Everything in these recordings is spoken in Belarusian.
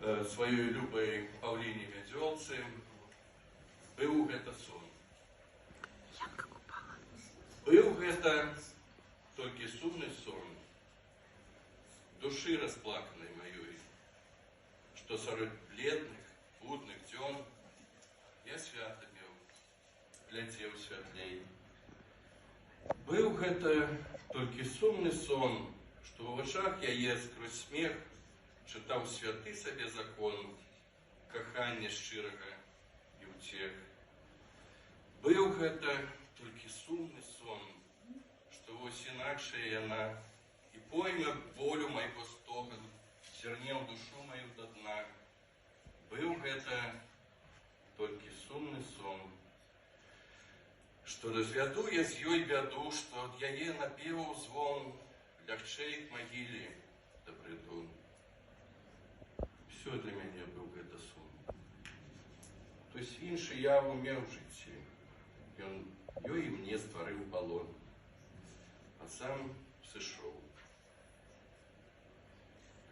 сваёй любай Паўліне Вядзёлцы, быў гэта сон. Быў гэта толькі сумны сон душы расплаканай маёй, што сярод бледных, будных дзён я свята меў, глядзеў святлей. Быў гэта толькі сумны сон, што ў вачах яе скрозь смех чытаў святы сабе закон кахання шчырага і ўцех. Быў гэта толькі сумны сон, што вось інакшая яна і пойме болю майго стоган зірнеў душу маю да дна. Быў гэта толькі сумны сон, што развяду я з ёй бяду, што ад яе напеваў звон лягчэй к магіле да прыду. Всё для мяне быў гэта сон. Хтось іншы яву меў жыцці, ён ёй і мне стварыў палон, а сам сышоў.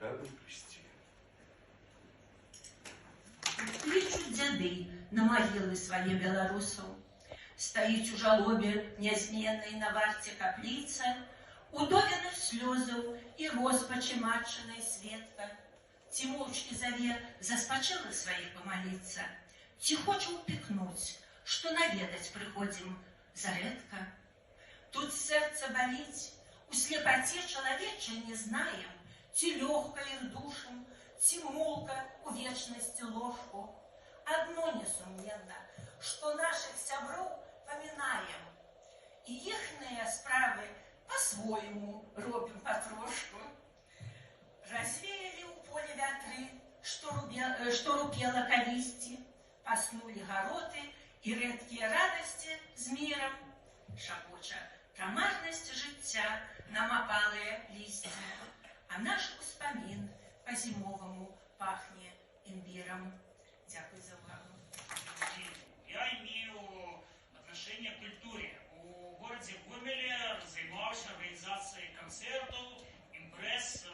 Каб прыйсці. Клічуць дзяды на магілы свае беларусаў. Стаіць у жалобе нязменнай на варце капліца, удовеных слёзаў і роспачы матчынай Светка. Ці моўчкі заве заспачылых сваіх памаліцца, ці хоча ўпікнуць, што наведаць прыходзім зарэдка. Тут сэрца баліць, у слепаце чалавечай не знаем, ці лёгка іх душам, ці мулка у вечнасці ложку. Адно несумненна, што нашых сяброў памінаем, і іхныя справы па-свойму робім патрошку. Развеялі ў поле вятры, што рупела калісьці, паснулі гароты і рэдкія радасці з мірам. Шапоча пра марнасць жыцця нам апалыя лісце, а наш успамін по-зимовому пахнет имбиром. Дякую за увагу. Я имею отношение к культуре. У городе Гомеле занимался организацией концертов, импресс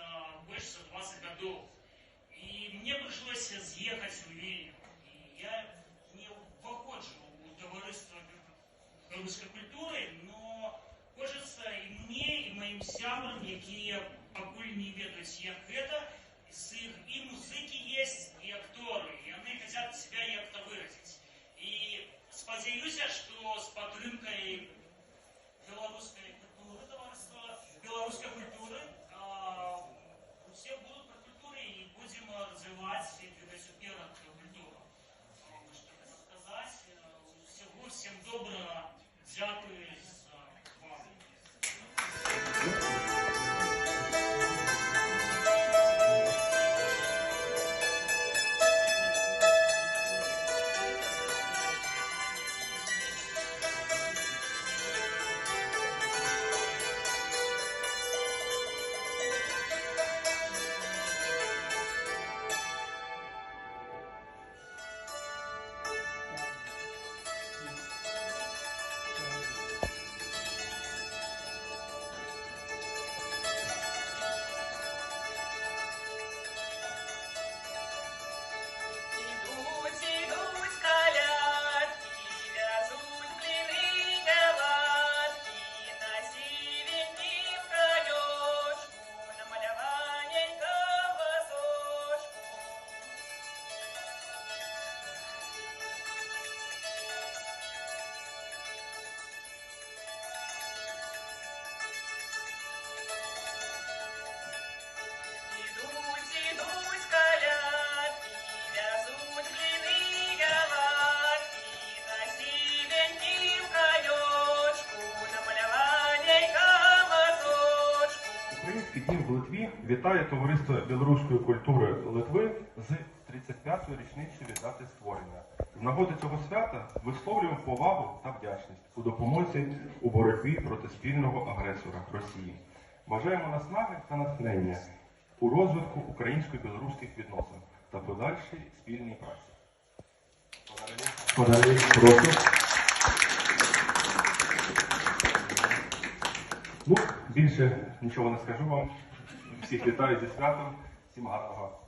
больше 20 годов. И мне пришлось съехать в Вильню. И я не входжу у товариства белорусской культуры, но хочется и мне, и моим сябрам, якія пакуль не ведаюць, як гэта, и музыки есть, и акторы, и они хотят себя як-то выразить. И сподеюсь, что с подтримкой белорусской культуры, товариства белорусской культуры, все будут про культуру и будем развивать и двигать вперед культуру. Что хочу сказать, всем доброго, дякую за увагу. Український дім в Литві вітає товариство білоруської культури Литви з 35-ю річницею від дати створення. З нагоди цього свята висловлюємо повагу та вдячність у допомозі у боротьбі проти спільного агресора Росії. Бажаємо наснаги та натхнення у розвитку українсько-білоруських відносин та подальшій спільній праці. Прошу. Ну, більше нічого не скажу вам. Всіх вітаю зі святом. Всім гарного